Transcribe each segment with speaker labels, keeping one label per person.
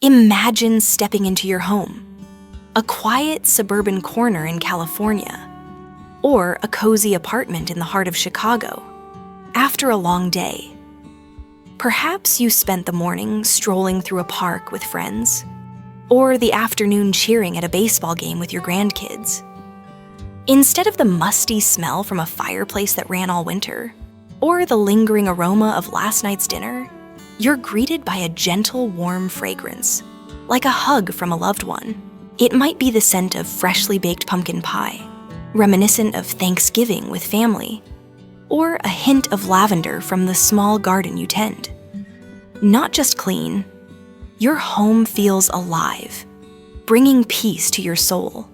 Speaker 1: Imagine stepping into your home, a quiet suburban corner in California, or a cozy apartment in the heart of Chicago, after a long day. Perhaps you spent the morning strolling through a park with friends, or the afternoon cheering at a baseball game with your grandkids. Instead of the musty smell from a fireplace that ran all winter, or the lingering aroma of last night's dinner, you're greeted by a gentle, warm fragrance, like a hug from a loved one. It might be the scent of freshly baked pumpkin pie, reminiscent of Thanksgiving with family, or a hint of lavender from the small garden you tend. Not just clean, your home feels alive, bringing peace to your soul.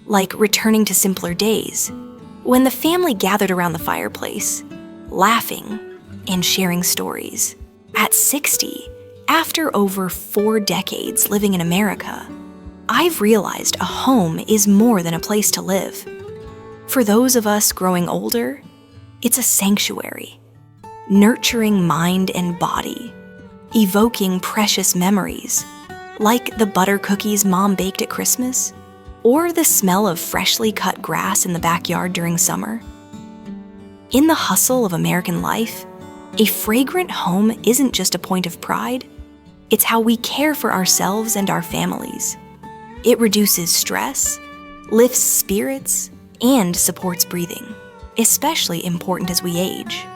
Speaker 1: Like returning to simpler days, when the family gathered around the fireplace, laughing and sharing stories. At 60, after over 4 decades living in America, I've realized a home is more than a place to live. For those of us growing older, it's a sanctuary, nurturing mind and body, evoking precious memories, like the butter cookies Mom baked at Christmas, or the smell of freshly cut grass in the backyard during summer. In the hustle of American life, a fragrant home isn't just a point of pride, it's how we care for ourselves and our families. It reduces stress, lifts spirits, and supports breathing, especially important as we age,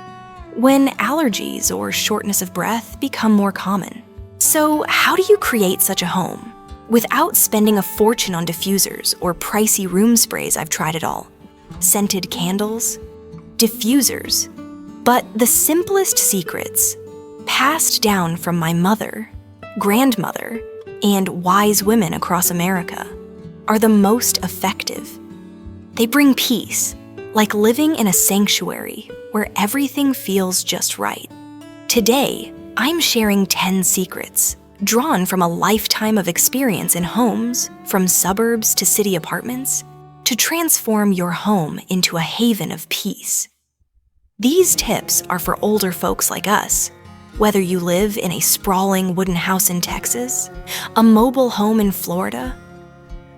Speaker 1: when allergies or shortness of breath become more common. So, how do you create such a home without spending a fortune on diffusers or pricey room sprays? I've tried it all. Scented candles, diffusers. But the simplest secrets, passed down from my mother, grandmother, and wise women across America, are the most effective. They bring peace, like living in a sanctuary where everything feels just right. Today, I'm sharing 10 secrets, drawn from a lifetime of experience in homes, from suburbs to city apartments, to transform your home into a haven of peace. These tips are for older folks like us, whether you live in a sprawling wooden house in Texas, a mobile home in Florida,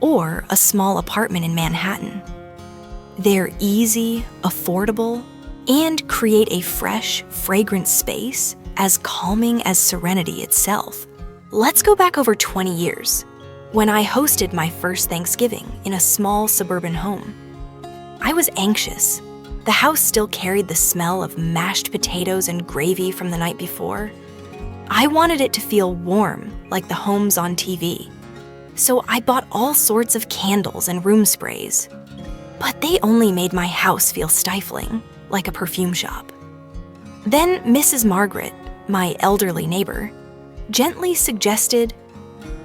Speaker 1: or a small apartment in Manhattan. They're easy, affordable, and create a fresh, fragrant space as calming as serenity itself. Let's go back over 20 years, when I hosted my first Thanksgiving in a small suburban home. I was anxious. The house still carried the smell of mashed potatoes and gravy from the night before. I wanted it to feel warm, like the homes on TV. So I bought all sorts of candles and room sprays. But they only made my house feel stifling, like a perfume shop. Then Mrs. Margaret, my elderly neighbor, gently suggested,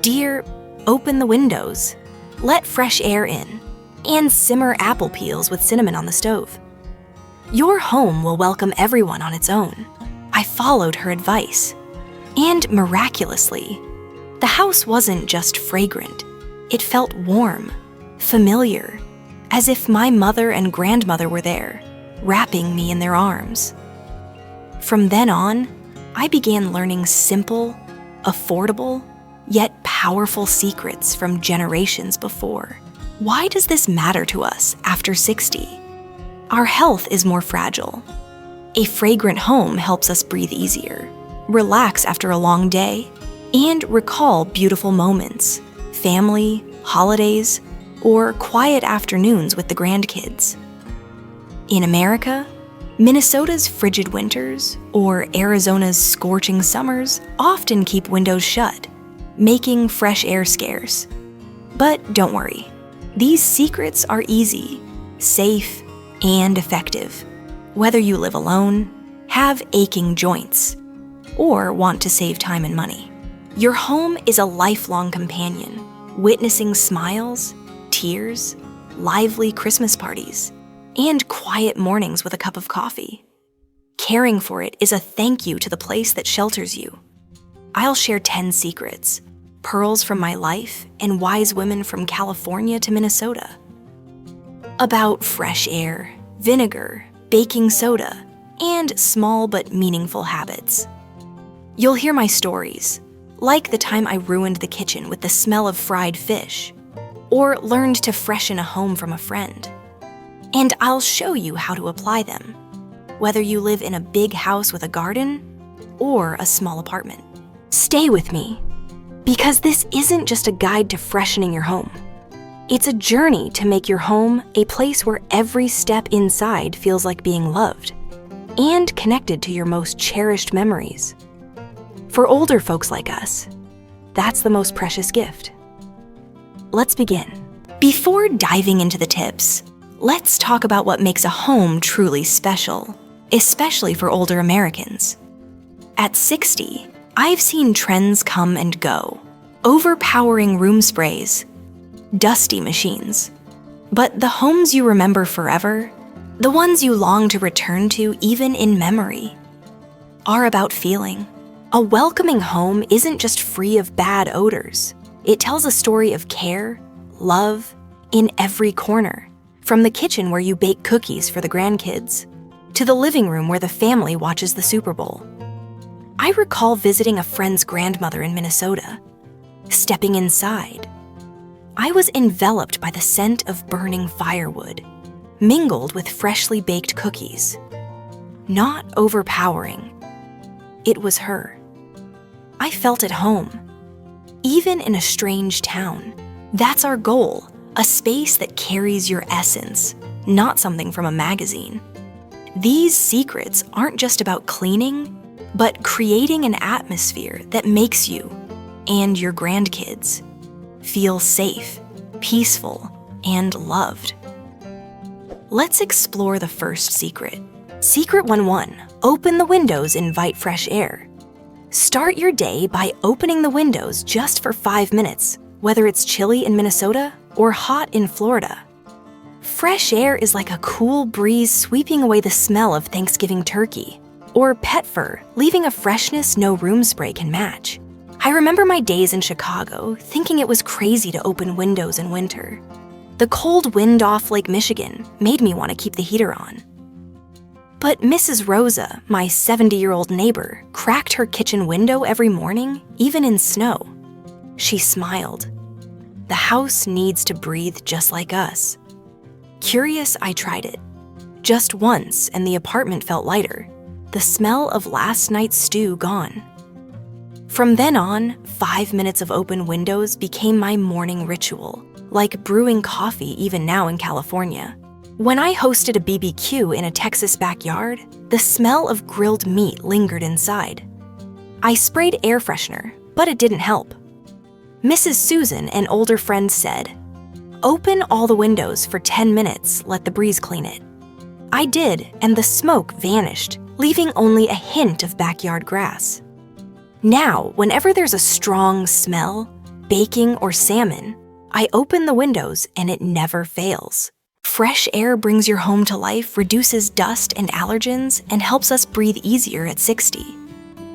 Speaker 1: "Dear, open the windows, let fresh air in, and simmer apple peels with cinnamon on the stove. Your home will welcome everyone on its own." I followed her advice. And miraculously, the house wasn't just fragrant. It felt warm, familiar, as if my mother and grandmother were there, wrapping me in their arms. From then on, I began learning simple, affordable, yet powerful secrets from generations before. Why does this matter to us after 60? Our health is more fragile. A fragrant home helps us breathe easier, relax after a long day, and recall beautiful moments, family, holidays, or quiet afternoons with the grandkids. In America, Minnesota's frigid winters or Arizona's scorching summers often keep windows shut, making fresh air scarce. But don't worry, these secrets are easy, safe, and effective, whether you live alone, have aching joints, or want to save time and money. Your home is a lifelong companion, witnessing smiles, tears, lively Christmas parties, and quiet mornings with a cup of coffee. Caring for it is a thank you to the place that shelters you. I'll share 10 secrets, pearls from my life, and wise women from California to Minnesota, about fresh air, vinegar, baking soda, and small but meaningful habits. You'll hear my stories, like the time I ruined the kitchen with the smell of fried fish, or learned to freshen a home from a friend. And I'll show you how to apply them, whether you live in a big house with a garden or a small apartment. Stay with me, because this isn't just a guide to freshening your home. It's a journey to make your home a place where every step inside feels like being loved and connected to your most cherished memories. For older folks like us, that's the most precious gift. Let's begin. Before diving into the tips, let's talk about what makes a home truly special, especially for older Americans. At 60, I've seen trends come and go, overpowering room sprays, dusty machines. But the homes you remember forever, the ones you long to return to even in memory, are about feeling. A welcoming home isn't just free of bad odors. It tells a story of care, love, in every corner. From the kitchen where you bake cookies for the grandkids, to the living room where the family watches the Super Bowl. I recall visiting a friend's grandmother in Minnesota. Stepping inside, I was enveloped by the scent of burning firewood, mingled with freshly baked cookies. Not overpowering. It was her. I felt at home, even in a strange town. That's our goal, a space that carries your essence, not something from a magazine. These secrets aren't just about cleaning, but creating an atmosphere that makes you and your grandkids feel safe, peaceful, and loved. Let's explore the first secret. Secret 1-1, open the windows, invite fresh air. Start your day by opening the windows just for 5 minutes, whether it's chilly in Minnesota or hot in Florida. Fresh air is like a cool breeze sweeping away the smell of Thanksgiving turkey, or pet fur, leaving a freshness no room spray can match. I remember my days in Chicago thinking it was crazy to open windows in winter. The cold wind off Lake Michigan made me want to keep the heater on. But Mrs. Rosa, my 70-year-old neighbor, cracked her kitchen window every morning, even in snow. She smiled. The house needs to breathe just like us. Curious, I tried it. Just once, and the apartment felt lighter. The smell of last night's stew gone. From then on, 5 minutes of open windows became my morning ritual, like brewing coffee even now in California. When I hosted a BBQ in a Texas backyard, the smell of grilled meat lingered inside. I sprayed air freshener, but it didn't help. Mrs. Susan, an older friend, said, "Open all the windows for 10 minutes, let the breeze clean it." I did, and the smoke vanished, leaving only a hint of backyard grass. Now, whenever there's a strong smell, baking or salmon, I open the windows and it never fails. Fresh air brings your home to life, reduces dust and allergens, and helps us breathe easier at 60.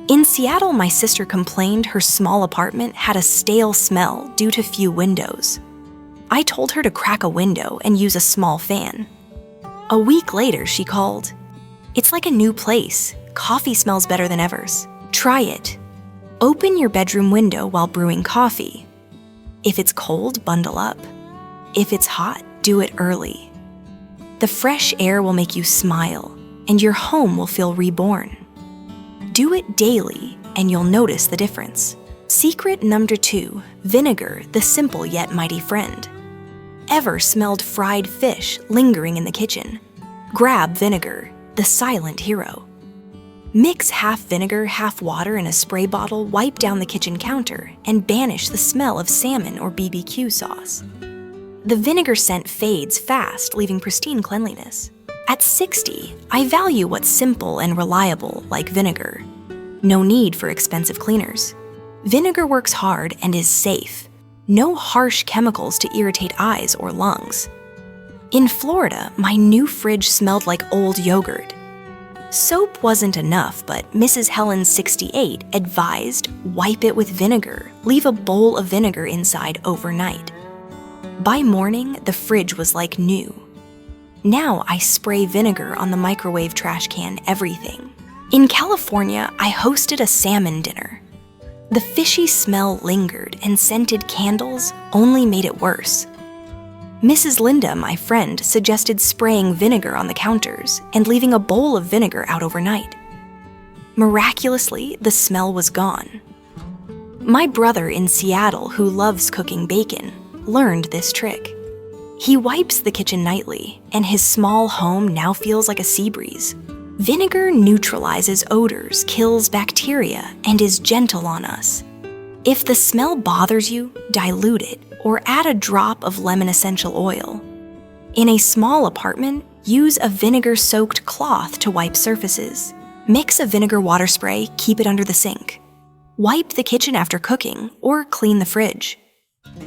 Speaker 1: In Seattle, my sister complained her small apartment had a stale smell due to few windows. I told her to crack a window and use a small fan. A week later, she called. "It's like a new place. Coffee smells better than ever. Try it. Open your bedroom window while brewing coffee. If it's cold, bundle up. If it's hot, do it early. The fresh air will make you smile, and your home will feel reborn. Do it daily, and you'll notice the difference." Secret number 2, vinegar, the simple yet mighty friend. Ever smelled fried fish lingering in the kitchen? Grab vinegar, the silent hero. Mix half vinegar, half water in a spray bottle, wipe down the kitchen counter, and banish the smell of salmon or BBQ sauce. The vinegar scent fades fast, leaving pristine cleanliness. At 60, I value what's simple and reliable, like vinegar. No need for expensive cleaners. Vinegar works hard and is safe. No harsh chemicals to irritate eyes or lungs. In Florida, my new fridge smelled like old yogurt. Soap wasn't enough, but Mrs. Helen, 68, advised wipe it with vinegar. Leave a bowl of vinegar inside overnight. By morning, the fridge was like new. Now I spray vinegar on the microwave, trash can, everything. In California, I hosted a salmon dinner. The fishy smell lingered, and scented candles only made it worse. Mrs. Linda, my friend, suggested spraying vinegar on the counters and leaving a bowl of vinegar out overnight. Miraculously, the smell was gone. My brother in Seattle, who loves cooking bacon, learned this trick. He wipes the kitchen nightly, and his small home now feels like a sea breeze. Vinegar neutralizes odors, kills bacteria, and is gentle on us. If the smell bothers you, dilute it or add a drop of lemon essential oil. In a small apartment, use a vinegar-soaked cloth to wipe surfaces. Mix a vinegar water spray, keep it under the sink. Wipe the kitchen after cooking or clean the fridge.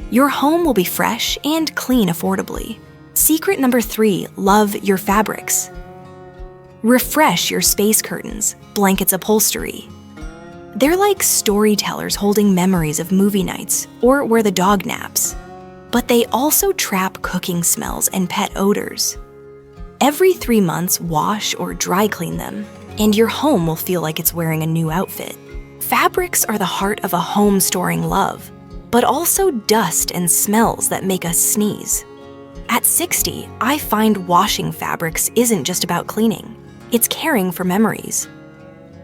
Speaker 1: Your home will be fresh and clean affordably. Secret number 3, love your fabrics. Refresh your space curtains, blankets upholstery. They're like storytellers holding memories of movie nights or where the dog naps. But they also trap cooking smells and pet odors. Every 3 months, wash or dry clean them, and your home will feel like it's wearing a new outfit. Fabrics are the heart of a home storing love, but also dust and smells that make us sneeze. At 60, I find washing fabrics isn't just about cleaning. It's caring for memories.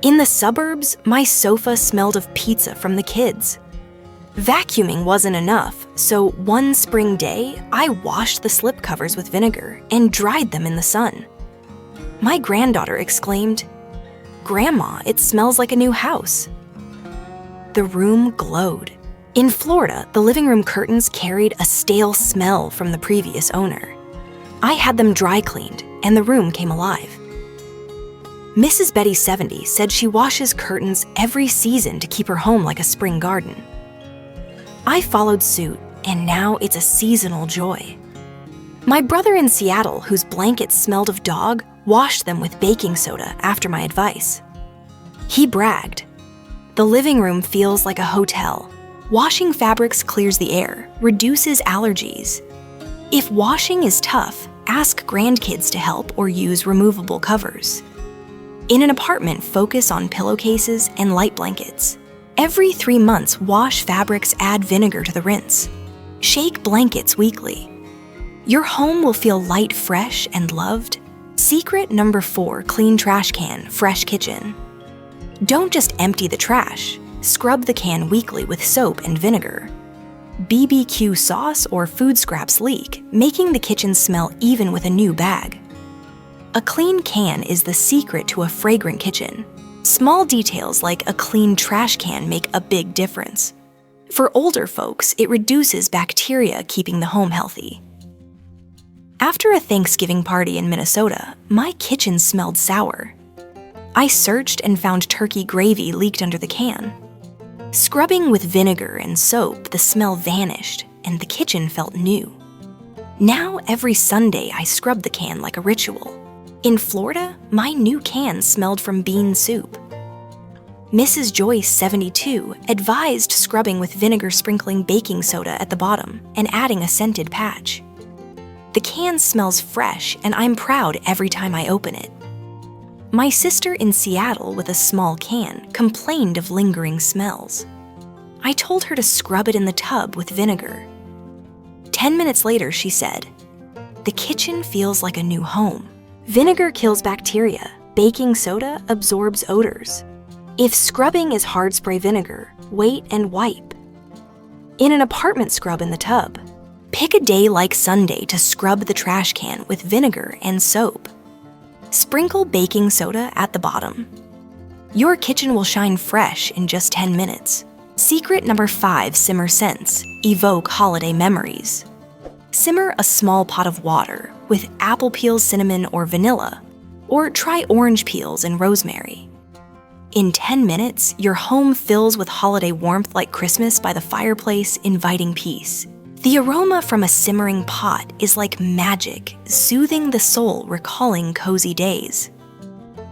Speaker 1: In the suburbs, my sofa smelled of pizza from the kids. Vacuuming wasn't enough, so one spring day, I washed the slipcovers with vinegar and dried them in the sun. My granddaughter exclaimed, "Grandma, it smells like a new house." The room glowed. In Florida, the living room curtains carried a stale smell from the previous owner. I had them dry cleaned, and the room came alive. Mrs. Betty 70 said she washes curtains every season to keep her home like a spring garden. I followed suit, and now it's a seasonal joy. My brother in Seattle, whose blankets smelled of dog, washed them with baking soda after my advice. He bragged, "The living room feels like a hotel. Washing fabrics clears the air, reduces allergies. If washing is tough, ask grandkids to help or use removable covers." In an apartment, focus on pillowcases and light blankets. Every 3 months, wash fabrics, add vinegar to the rinse. Shake blankets weekly. Your home will feel light, fresh, and loved. Secret number 4, clean trash can, fresh kitchen. Don't just empty the trash. Scrub the can weekly with soap and vinegar. BBQ sauce or food scraps leak, making the kitchen smell even with a new bag. A clean can is the secret to a fragrant kitchen. Small details like a clean trash can make a big difference. For older folks, it reduces bacteria, keeping the home healthy. After a Thanksgiving party in Minnesota, my kitchen smelled sour. I searched and found turkey gravy leaked under the can. Scrubbing with vinegar and soap, the smell vanished, and the kitchen felt new. Now, every Sunday, I scrub the can like a ritual. In Florida, my new can smelled from bean soup. Mrs. Joyce, 72, advised scrubbing with vinegar, sprinkling baking soda at the bottom, and adding a scented patch. The can smells fresh, and I'm proud every time I open it. My sister in Seattle, with a small can, complained of lingering smells. I told her to scrub it in the tub with vinegar. 10 minutes later, she said, "The kitchen feels like a new home." Vinegar kills bacteria. Baking soda absorbs odors. If scrubbing is hard spray vinegar, wait and wipe. In an apartment, scrub in the tub. Pick a day like Sunday to scrub the trash can with vinegar and soap. Sprinkle baking soda at the bottom. Your kitchen will shine fresh in just 10 minutes. Secret number 5, simmer scents. Evoke holiday memories. Simmer a small pot of water with apple peels, cinnamon, or vanilla, or try orange peels and rosemary. In 10 minutes, your home fills with holiday warmth like Christmas by the fireplace, inviting peace. The aroma from a simmering pot is like magic, soothing the soul, recalling cozy days.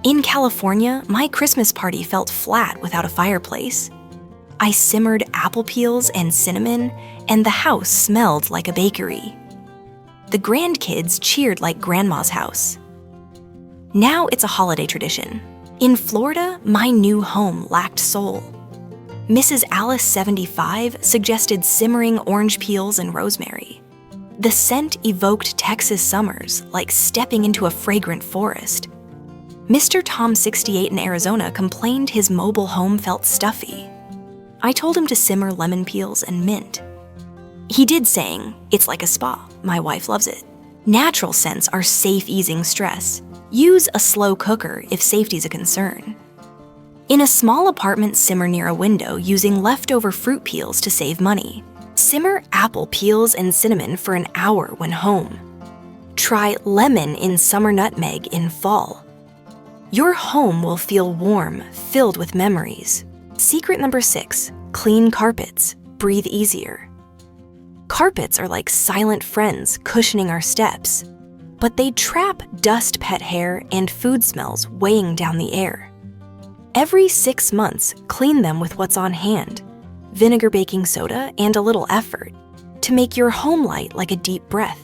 Speaker 1: In California, my Christmas party felt flat without a fireplace. I simmered apple peels and cinnamon, and the house smelled like a bakery. The grandkids cheered like grandma's house. Now it's a holiday tradition. In Florida, my new home lacked soul. Mrs. Alice 75 suggested simmering orange peels and rosemary. The scent evoked Texas summers, like stepping into a fragrant forest. Mr. Tom 68 in Arizona complained his mobile home felt stuffy. I told him to simmer lemon peels and mint. He did, saying, "It's like a spa. My wife loves it." Natural scents are safe easing stress. Use a slow cooker if safety's a concern. In a small apartment, simmer near a window using leftover fruit peels to save money. Simmer apple peels and cinnamon for an hour when home. Try lemon in summer nutmeg in fall. Your home will feel warm, filled with memories. Secret number 6, clean carpets. Breathe easier. Carpets are like silent friends cushioning our steps, but they trap dust, pet hair, and food smells weighing down the air. Every 6 months, clean them with what's on hand, vinegar, baking soda, and a little effort, to make your home light like a deep breath.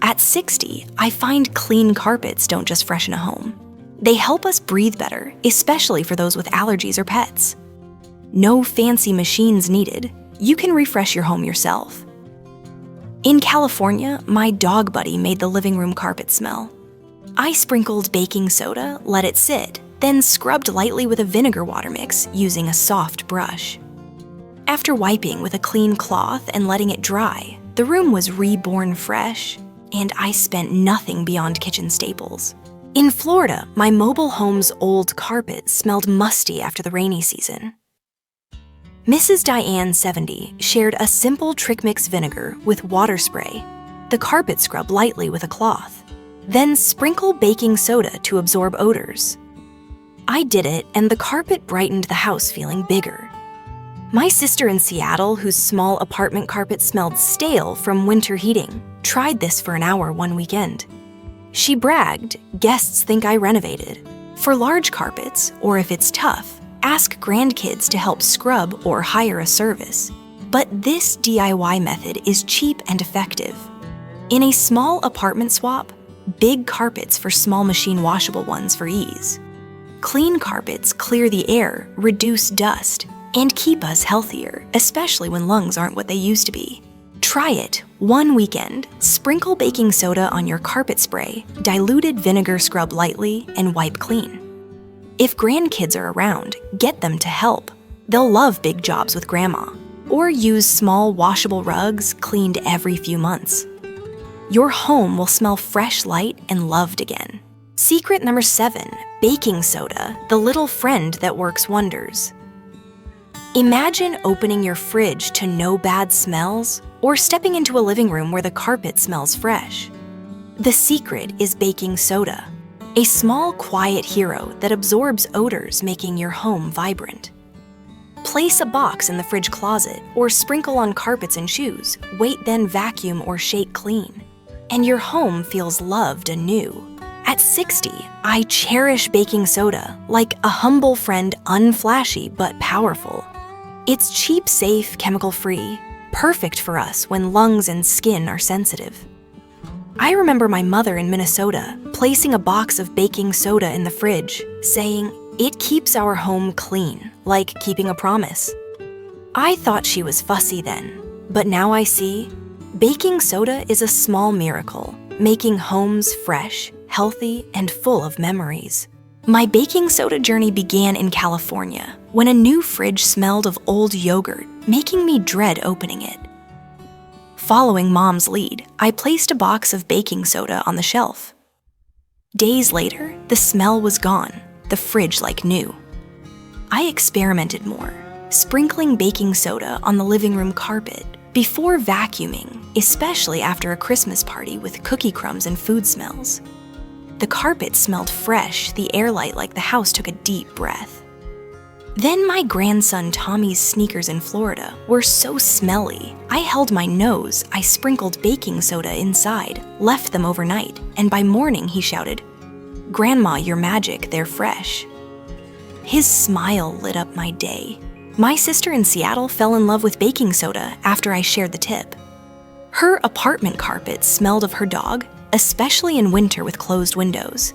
Speaker 1: At 60, I find clean carpets don't just freshen a home. They help us breathe better, especially for those with allergies or pets. No fancy machines needed. You can refresh your home yourself. In California, my dog buddy made the living room carpet smell. I sprinkled baking soda, let it sit, then scrubbed lightly with a vinegar water mix using a soft brush. After wiping with a clean cloth and letting it dry, the room was reborn fresh, and I spent nothing beyond kitchen staples. In Florida, my mobile home's old carpet smelled musty after the rainy season. Mrs. Diane 70 shared a simple trick mix vinegar with water spray. The carpet scrub lightly with a cloth. Then sprinkle baking soda to absorb odors. I did it, and the carpet brightened the house, feeling bigger. My sister in Seattle, whose small apartment carpet smelled stale from winter heating, tried this for an hour one weekend. She bragged, "Guests think I renovated." For large carpets, or if it's tough, ask grandkids to help scrub or hire a service. But this DIY method is cheap and effective. In a small apartment swap, big carpets for small machine washable ones for ease. Clean carpets clear the air, reduce dust, and keep us healthier, especially when lungs aren't what they used to be. Try it one weekend. Sprinkle baking soda on your carpet spray, diluted vinegar scrub lightly, and wipe clean. If grandkids are around, get them to help. They'll love big jobs with grandma. Or use small washable rugs cleaned every few months. Your home will smell fresh, light, and loved again. Secret number 7, baking soda, the little friend that works wonders. Imagine opening your fridge to no bad smells, or stepping into a living room where the carpet smells fresh. The secret is baking soda. A small, quiet hero that absorbs odors, making your home vibrant. Place a box in the fridge closet or sprinkle on carpets and shoes, wait then vacuum or shake clean, and your home feels loved anew. At 60, I cherish baking soda like a humble friend, unflashy but powerful. It's cheap, safe, chemical-free, perfect for us when lungs and skin are sensitive. I remember my mother in Minnesota placing a box of baking soda in the fridge, saying, "It keeps our home clean, like keeping a promise." I thought she was fussy then, but now I see baking soda is a small miracle, making homes fresh, healthy, and full of memories. My baking soda journey began in California when a new fridge smelled of old yogurt, making me dread opening it. Following Mom's lead, I placed a box of baking soda on the shelf. Days later, the smell was gone, the fridge like new. I experimented more, sprinkling baking soda on the living room carpet before vacuuming, especially after a Christmas party with cookie crumbs and food smells. The carpet smelled fresh, the airlight like the house took a deep breath. Then my grandson Tommy's sneakers in Florida were so smelly, I held my nose, I sprinkled baking soda inside, left them overnight, and by morning he shouted, "Grandma, you're magic, they're fresh." His smile lit up my day. My sister in Seattle fell in love with baking soda after I shared the tip. Her apartment carpet smelled of her dog, especially in winter with closed windows.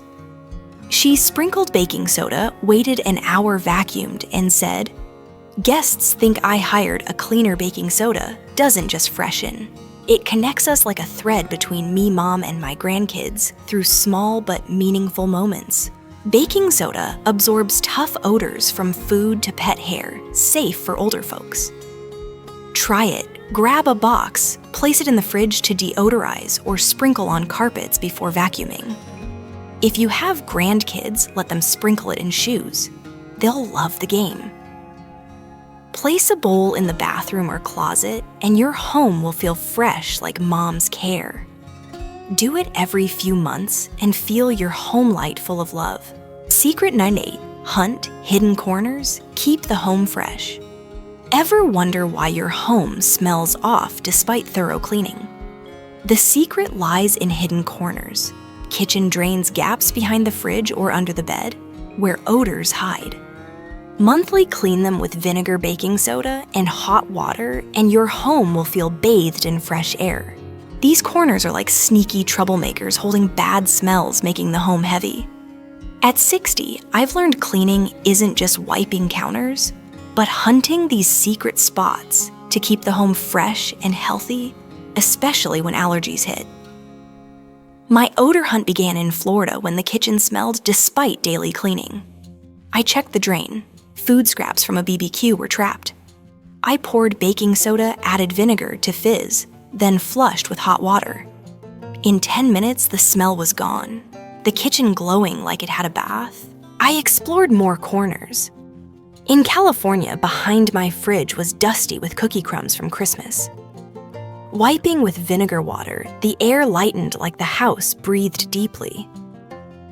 Speaker 1: She sprinkled baking soda, waited an hour, vacuumed, and said, Guests think I hired a cleaner baking soda doesn't just freshen. It connects us like a thread between me, mom, and my grandkids through small but meaningful moments. Baking soda absorbs tough odors from food to pet hair, safe for older folks. Try it. Grab a box, place it in the fridge to deodorize or sprinkle on carpets before vacuuming. If you have grandkids, let them sprinkle it in shoes. They'll love the game. Place a bowl in the bathroom or closet, and your home will feel fresh like mom's care. Do it every few months and feel your home light full of love. Secret 98. Hunt hidden corners, keep the home fresh. Ever wonder why your home smells off despite thorough cleaning? The secret lies in hidden corners. Kitchen drains gaps behind the fridge or under the bed, where odors hide. Monthly clean them with vinegar baking soda and hot water, and your home will feel bathed in fresh air. These corners are like sneaky troublemakers holding bad smells, making the home heavy. At 60, I've learned cleaning isn't just wiping counters, but hunting these secret spots to keep the home fresh and healthy, especially when allergies hit. My odor hunt began in Florida when the kitchen smelled despite daily cleaning. I checked the drain. Food scraps from a BBQ were trapped. I poured baking soda, added vinegar to fizz, then flushed with hot water. In 10 minutes, the smell was gone. The kitchen glowing like it had a bath. I explored more corners. In California, behind my fridge was dusty with cookie crumbs from Christmas. Wiping with vinegar water, the air lightened like the house breathed deeply.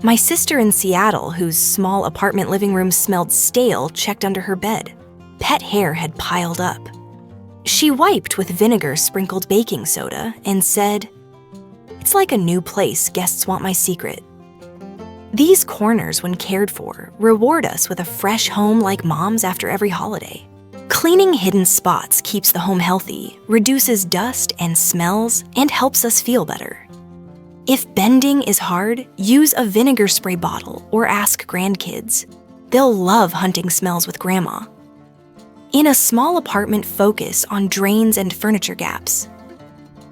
Speaker 1: My sister in Seattle, whose small apartment living room smelled stale, checked under her bed. Pet hair had piled up. She wiped with vinegar-sprinkled baking soda and said, "It's like a new place, guests want my secret." These corners, when cared for, reward us with a fresh home like mom's after every holiday. Cleaning hidden spots keeps the home healthy, reduces dust and smells, and helps us feel better. If bending is hard, use a vinegar spray bottle or ask grandkids. They'll love hunting smells with grandma. In a small apartment, focus on drains and furniture gaps.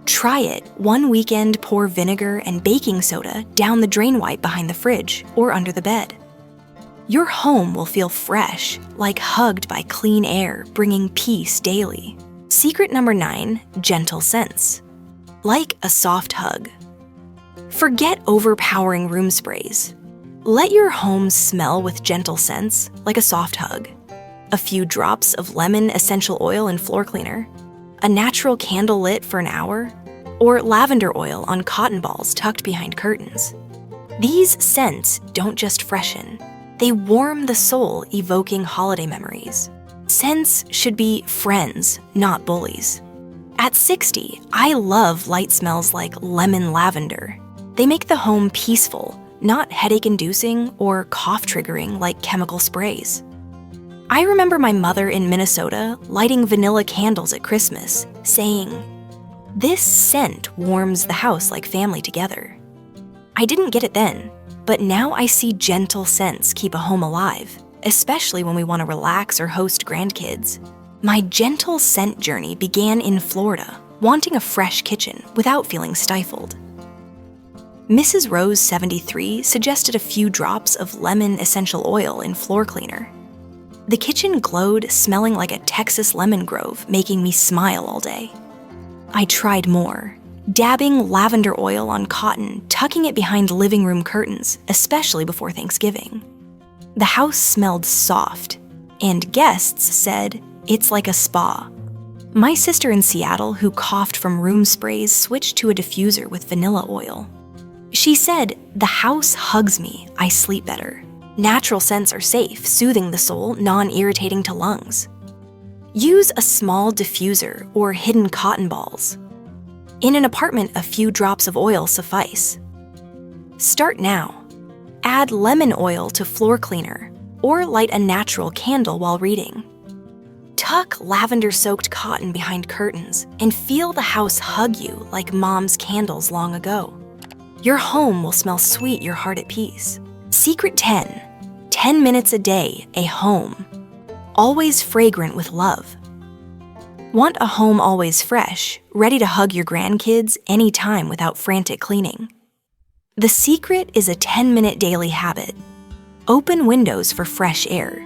Speaker 1: Try it. One weekend, pour vinegar and baking soda down the drain wipe behind the fridge or under the bed. Your home will feel fresh, like hugged by clean air, bringing peace daily. Secret number 9, gentle scents. Like a soft hug. Forget overpowering room sprays. Let your home smell with gentle scents, like a soft hug. A few drops of lemon essential oil and floor cleaner, a natural candle lit for an hour, or lavender oil on cotton balls tucked behind curtains. These scents don't just freshen, they warm the soul, evoking holiday memories. Scents should be friends, not bullies. At 60, I love light smells like lemon lavender. They make the home peaceful, not headache-inducing or cough-triggering like chemical sprays. I remember my mother in Minnesota lighting vanilla candles at Christmas, saying, "This scent warms the house like family together." I didn't get it then, but now I see gentle scents keep a home alive, especially when we want to relax or host grandkids. My gentle scent journey began in Florida, wanting a fresh kitchen without feeling stifled. Mrs. Rose, 73, suggested a few drops of lemon essential oil in floor cleaner. The kitchen glowed, smelling like a Texas lemon grove, making me smile all day. I tried more, dabbing lavender oil on cotton, tucking it behind living room curtains, especially before Thanksgiving. The house smelled soft, and guests said, "It's like a spa." My sister in Seattle, who coughed from room sprays, switched to a diffuser with vanilla oil. She said, "The house hugs me, I sleep better. Natural scents are safe, soothing the soul, non-irritating to lungs." Use a small diffuser or hidden cotton balls. In an apartment, a few drops of oil suffice. Start now. Add lemon oil to floor cleaner, or light a natural candle while reading. Tuck lavender-soaked cotton behind curtains and feel the house hug you like mom's candles long ago. Your home will smell sweet, your heart at peace. Secret 10. 10 minutes a day, a home. always fragrant with love. Want a home always fresh, ready to hug your grandkids anytime without frantic cleaning? The secret is a 10-minute daily habit. Open windows for fresh air.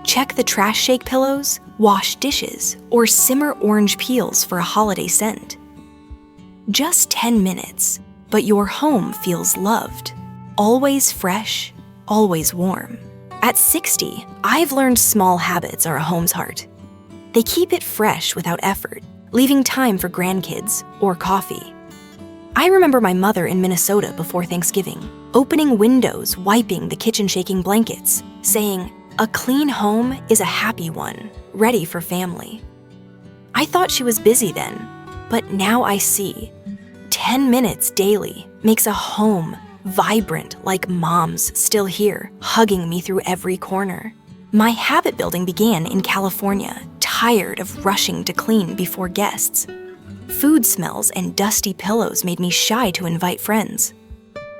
Speaker 1: Check the trash shake pillows, wash dishes, or simmer orange peels for a holiday scent. Just 10 minutes, but your home feels loved. Always fresh, always warm. At 60, I've learned small habits are a home's heart. They keep it fresh without effort, leaving time for grandkids or coffee. I remember my mother in Minnesota before Thanksgiving, opening windows, wiping the kitchen shaking blankets, saying, "A clean home is a happy one, ready for family." I thought she was busy then, but now I see 10 minutes daily makes a home vibrant like Mom's still here, hugging me through every corner. My habit building began in California, tired of rushing to clean before guests. Food smells and dusty pillows made me shy to invite friends.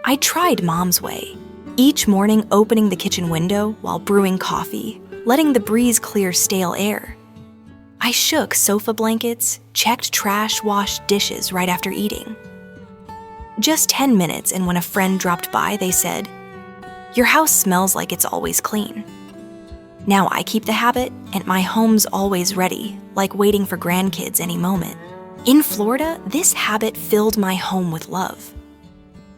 Speaker 1: I tried Mom's way, each morning opening the kitchen window while brewing coffee, letting the breeze clear stale air. I shook sofa blankets, checked trash, washed dishes right after eating. Just 10 minutes, and when a friend dropped by, they said, "Your house smells like it's always clean." Now I keep the habit, and my home's always ready, like waiting for grandkids any moment. In Florida, this habit filled my home with love.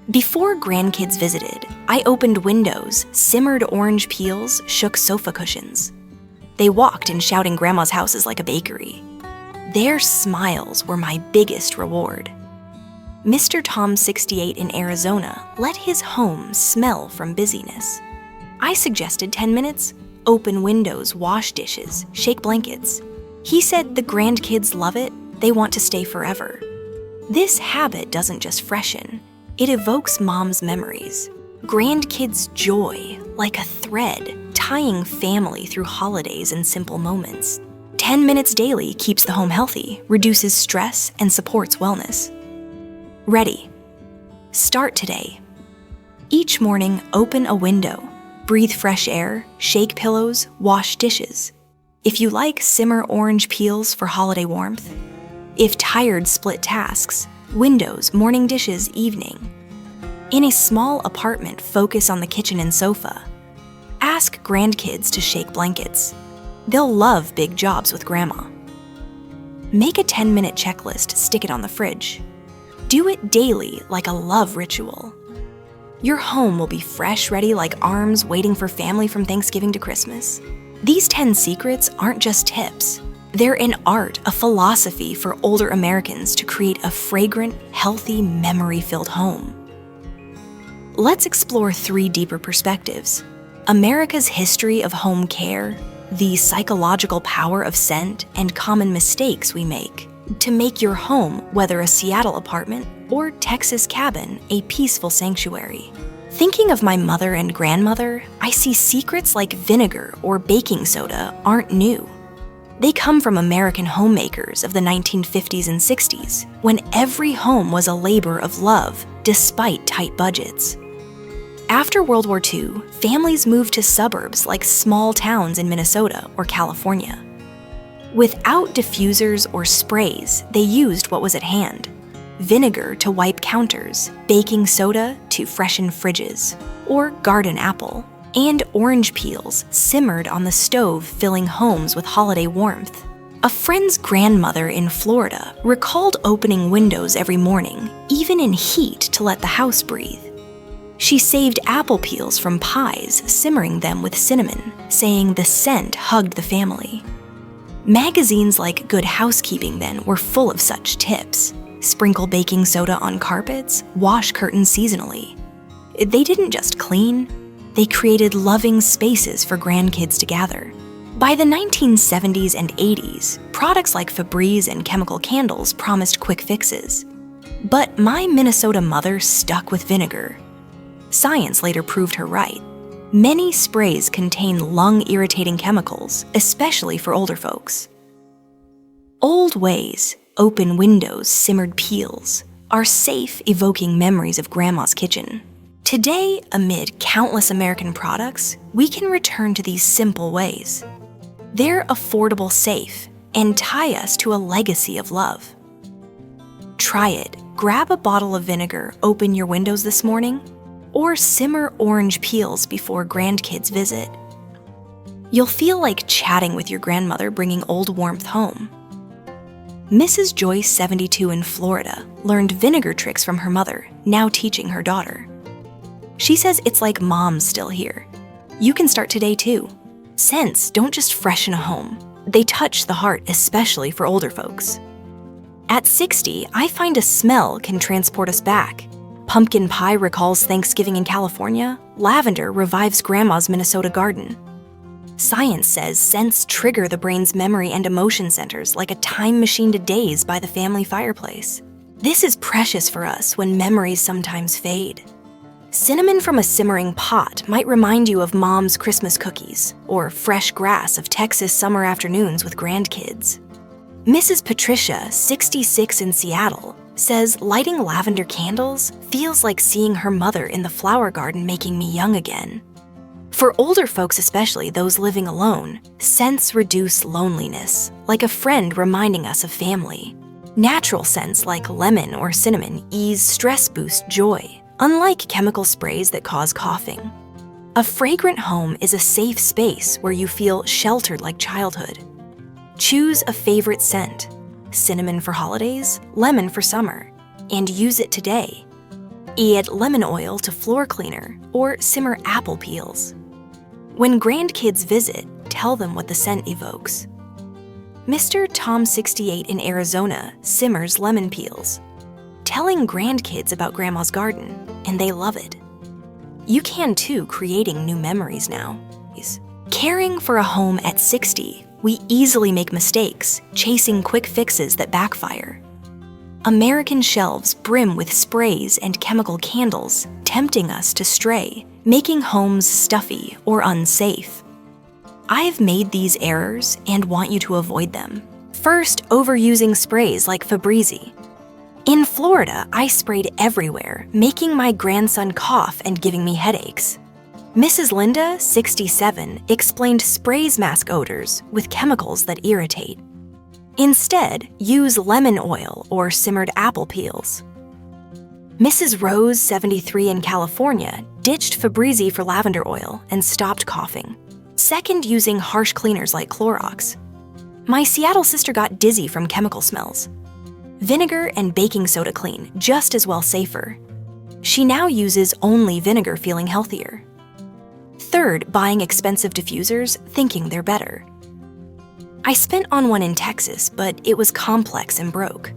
Speaker 1: Before grandkids visited, I opened windows, simmered orange peels, shook sofa cushions. They walked in shouting Grandma's house is like a bakery. Their smiles were my biggest reward. Mr. Tom, 68 in Arizona, let his home smell from busyness. I suggested 10 minutes, open windows, wash dishes, shake blankets. He said the grandkids love it, they want to stay forever. This habit doesn't just freshen, it evokes Mom's memories. Grandkids' joy, like a thread, tying family through holidays and simple moments. 10 minutes daily keeps the home healthy, reduces stress, and supports wellness. Ready. Start today. Each morning, open a window, breathe fresh air, shake pillows, wash dishes. If you like, simmer orange peels for holiday warmth. If tired, split tasks, windows, morning dishes, evening. In a small apartment, focus on the kitchen and sofa. Ask grandkids to shake blankets. They'll love big jobs with Grandma. Make a 10-minute checklist, stick it on the fridge. Do it daily like a love ritual. Your home will be fresh, ready like arms waiting for family from Thanksgiving to Christmas. These 10 secrets aren't just tips. They're an art, a philosophy for older Americans to create a fragrant, healthy, memory-filled home. Let's explore 3 deeper perspectives: America's history of home care, the psychological power of scent, and common mistakes we make to make your home, whether a Seattle apartment or Texas cabin, a peaceful sanctuary. Thinking of my mother and grandmother, I see secrets like vinegar or baking soda aren't new. They come from American homemakers of the 1950s and 60s, when every home was a labor of love despite tight budgets. After World War II, families moved to suburbs like small towns in Minnesota or California. Without diffusers or sprays, they used what was at hand: vinegar to wipe counters, baking soda to freshen fridges, or garden apple, and orange peels simmered on the stove, filling homes with holiday warmth. A friend's grandmother in Florida recalled opening windows every morning, even in heat, to let the house breathe. She saved apple peels from pies, simmering them with cinnamon, saying the scent hugged the family. Magazines like Good Housekeeping then were full of such tips. Sprinkle baking soda on carpets, wash curtains seasonally. They didn't just clean, they created loving spaces for grandkids to gather. By the 1970s and 80s, products like Febreze and chemical candles promised quick fixes. But my Minnesota mother stuck with vinegar. Science later proved her right. Many sprays contain lung-irritating chemicals, especially for older folks. Old ways, open windows, simmered peels, are safe, evoking memories of Grandma's kitchen. Today, amid countless American products, we can return to these simple ways. They're affordable, safe, and tie us to a legacy of love. Try it. Grab a bottle of vinegar, open your windows this morning, or simmer orange peels before grandkids visit. You'll feel like chatting with your grandmother, bringing old warmth home. Mrs. Joyce, 72 in Florida, learned vinegar tricks from her mother, now teaching her daughter. She says it's like mom's still here. You can start today too. Scents don't just freshen a home. They touch the heart, especially for older folks. At 60, I find a smell can transport us back. Pumpkin pie recalls Thanksgiving in California. Lavender revives grandma's Minnesota garden. Science says scents trigger the brain's memory and emotion centers like a time machine to days by the family fireplace. This is precious for us when memories sometimes fade. Cinnamon from a simmering pot might remind you of mom's Christmas cookies, or fresh grass of Texas summer afternoons with grandkids. Mrs. Patricia, 66 in Seattle, says lighting lavender candles feels like seeing her mother in the flower garden making me young again. For older folks, especially those living alone, scents reduce loneliness, like a friend reminding us of family. Natural scents like lemon or cinnamon ease stress, boost joy, unlike chemical sprays that cause coughing. A fragrant home is a safe space where you feel sheltered like childhood. Choose a favorite scent, cinnamon for holidays, lemon for summer, and use it today. Add lemon oil to floor cleaner or simmer apple peels. When grandkids visit, tell them what the scent evokes. Mr. Tom, 68 in Arizona, simmers lemon peels, telling grandkids about grandma's garden, and they love it. You can too, creating new memories now. Caring for a home at 60, we easily make mistakes, chasing quick fixes that backfire. American shelves brim with sprays and chemical candles, tempting us to stray, making homes stuffy or unsafe. I've made these errors and want you to avoid them. First, overusing sprays like Febreze. In Florida, I sprayed everywhere, making my grandson cough and giving me headaches. Mrs. Linda, 67, explained sprays mask odors with chemicals that irritate. Instead, use lemon oil or simmered apple peels. Mrs. Rose, 73 in California, ditched Febreze for lavender oil and stopped coughing. Second, using harsh cleaners like Clorox. My Seattle sister got dizzy from chemical smells. Vinegar and baking soda clean, just as well safer. She now uses only vinegar, feeling healthier. Third, buying expensive diffusers, thinking they're better. I spent on one in Texas, but it was complex and broke.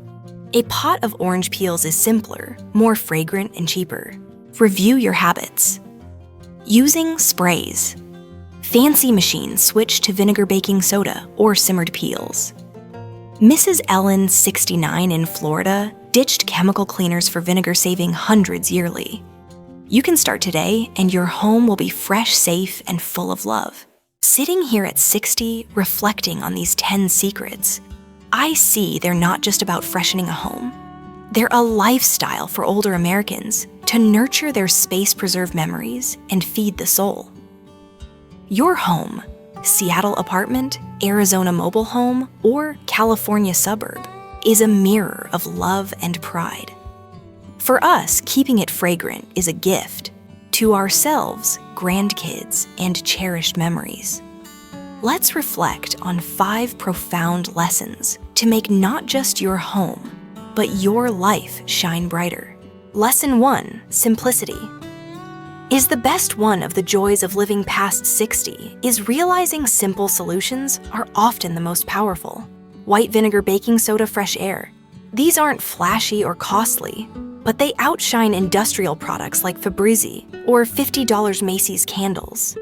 Speaker 1: A pot of orange peels is simpler, more fragrant, and cheaper. Review your habits. Using sprays. Fancy machines switch to vinegar, baking soda, or simmered peels. Mrs. Ellen, 69 in Florida, ditched chemical cleaners for vinegar, saving hundreds yearly. You can start today, and your home will be fresh, safe, and full of love. Sitting here at 60, reflecting on these 10 secrets, I see they're not just about freshening a home. They're a lifestyle for older Americans to nurture their space-preserved memories and feed the soul. Your home, Seattle apartment, Arizona mobile home, or California suburb, is a mirror of love and pride. For us, keeping it fragrant is a gift to ourselves, grandkids, and cherished memories. Let's reflect on 5 profound lessons to make not just your home, but your life shine brighter. Lesson 1, simplicity. Is the best one of the joys of living past 60 is realizing simple solutions are often the most powerful. White vinegar, baking soda, fresh air. These aren't flashy or costly, but they outshine industrial products like Febreze or $50 Macy's candles.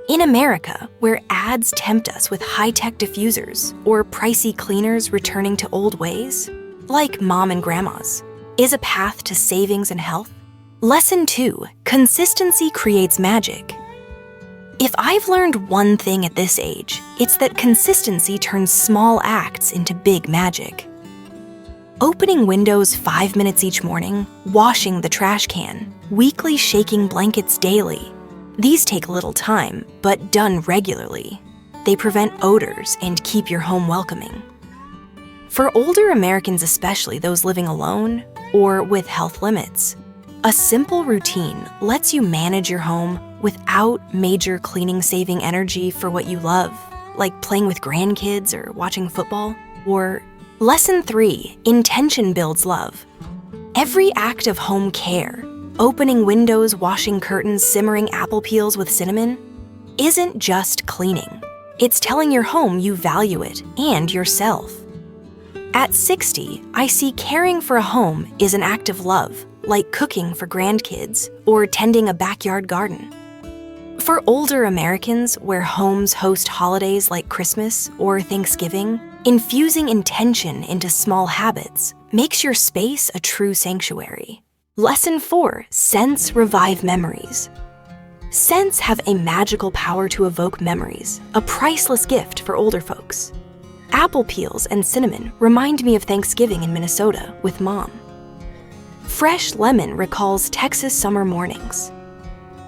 Speaker 1: In America, where ads tempt us with high-tech diffusers or pricey cleaners returning to old ways, like mom and grandma's, is a path to savings and health. Lesson 2, consistency creates magic. If I've learned one thing at this age, it's that consistency turns small acts into big magic. Opening windows 5 minutes each morning, washing the trash can, weekly shaking blankets daily. These take little time, but done regularly. They prevent odors and keep your home welcoming. For older Americans, especially those living alone or with health limits, a simple routine lets you manage your home without major cleaning, saving energy for what you love, like playing with grandkids or watching football. Or Lesson 3, intention builds love. Every act of home care, opening windows, washing curtains, simmering apple peels with cinnamon, isn't just cleaning. It's telling your home you value it and yourself. At 60, I see caring for a home is an act of love, like cooking for grandkids or tending a backyard garden. For older Americans, where homes host holidays like Christmas or Thanksgiving, infusing intention into small habits makes your space a true sanctuary. Lesson 4, scents revive memories. Scents have a magical power to evoke memories, a priceless gift for older folks. Apple peels and cinnamon remind me of Thanksgiving in Minnesota with Mom. Fresh lemon recalls Texas summer mornings.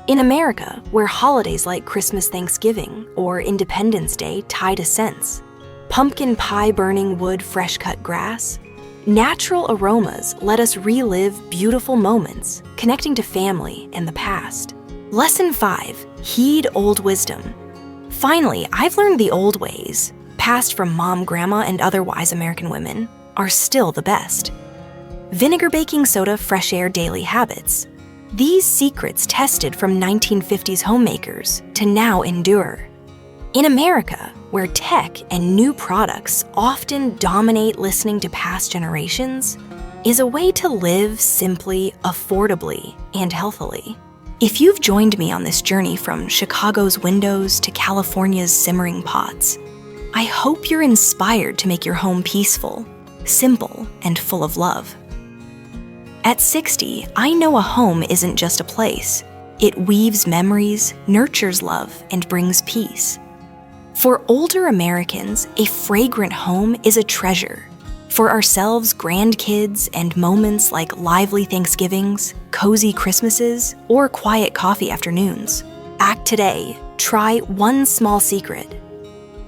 Speaker 1: In America, where holidays like Christmas, Thanksgiving, or Independence Day tie to scents, pumpkin pie, burning wood, fresh cut grass, natural aromas let us relive beautiful moments, connecting to family and the past. Lesson 5, heed old wisdom. Finally, I've learned the old ways, passed from Mom, Grandma, and other wise American women, are still the best. Vinegar baking soda, fresh air daily habits. These secrets tested from 1950s homemakers to now endure. In America, where tech and new products often dominate listening to past generations, is a way to live simply, affordably, and healthily. If you've joined me on this journey from Chicago's windows to California's simmering pots, I hope you're inspired to make your home peaceful, simple, and full of love. At 60, I know a home isn't just a place. It weaves memories, nurtures love, and brings peace. For older Americans, a fragrant home is a treasure. For ourselves, grandkids, and moments like lively Thanksgivings, cozy Christmases, or quiet coffee afternoons. Act today. Try one small secret.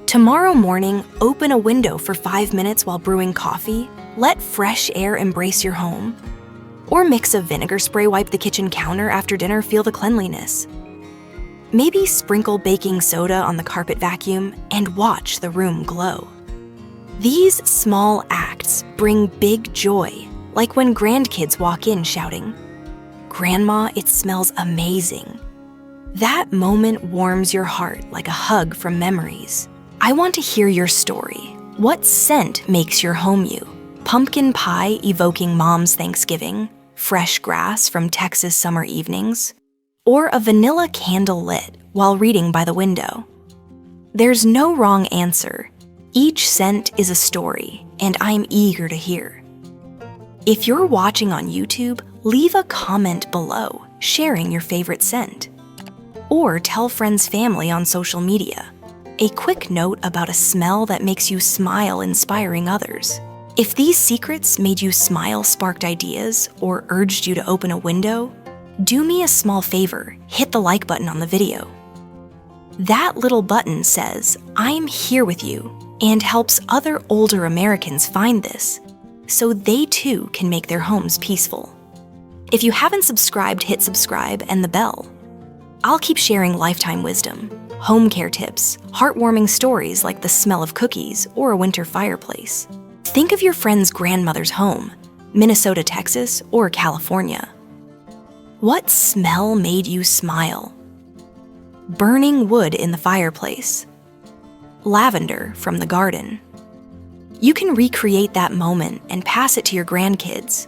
Speaker 1: Tomorrow morning, open a window for 5 minutes while brewing coffee. Let fresh air embrace your home. Or mix a vinegar spray, wipe the kitchen counter after dinner, feel the cleanliness. Maybe sprinkle baking soda on the carpet vacuum and watch the room glow. These small acts bring big joy, like when grandkids walk in shouting, "Grandma, it smells amazing." That moment warms your heart like a hug from memories. I want to hear your story. What scent makes your home you? Pumpkin pie evoking Mom's Thanksgiving, fresh grass from Texas summer evenings, or a vanilla candle lit while reading by the window? There's no wrong answer. Each scent is a story, and I'm eager to hear. If you're watching on YouTube, leave a comment below sharing your favorite scent. Or tell friends, family on social media. A quick note about a smell that makes you smile, inspiring others. If these secrets made you smile, sparked ideas, or urged you to open a window, do me a small favor, hit the like button on the video. That little button says, "I'm here with you," and helps other older Americans find this, so they too can make their homes peaceful. If you haven't subscribed, hit subscribe and the bell. I'll keep sharing lifetime wisdom, home care tips, heartwarming stories like the smell of cookies or a winter fireplace. Think of your friend's grandmother's home, Minnesota, Texas, or California. What smell made you smile? Burning wood in the fireplace. Lavender from the garden. You can recreate that moment and pass it to your grandkids.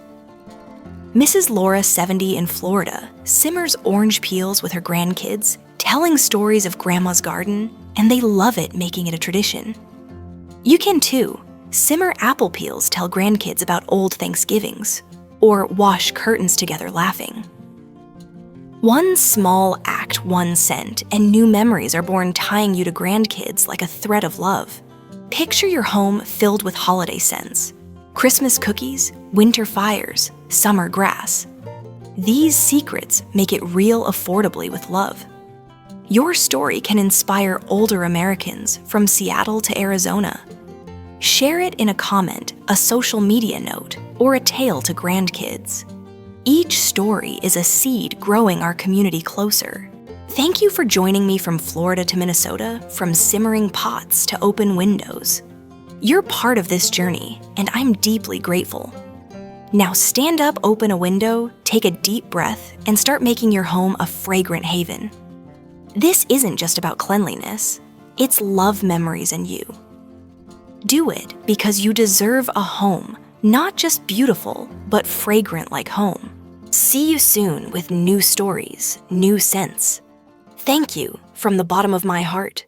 Speaker 1: Mrs. Laura, 70, in Florida, simmers orange peels with her grandkids, telling stories of Grandma's garden, and they love it, making it a tradition. You can too. Simmer apple peels, tell grandkids about old Thanksgivings, or wash curtains together laughing. One small act, one scent, and new memories are born, tying you to grandkids like a thread of love. Picture your home filled with holiday scents. Christmas cookies, winter fires, summer grass. These secrets make it real affordably with love. Your story can inspire older Americans from Seattle to Arizona. Share it in a comment, a social media note, or a tale to grandkids. Each story is a seed growing our community closer. Thank you for joining me from Florida to Minnesota, from simmering pots to open windows. You're part of this journey, and I'm deeply grateful. Now stand up, open a window, take a deep breath, and start making your home a fragrant haven. This isn't just about cleanliness, it's love memories and you. Do it because you deserve a home, not just beautiful, but fragrant like home. See you soon with new stories, new scents. Thank you from the bottom of my heart.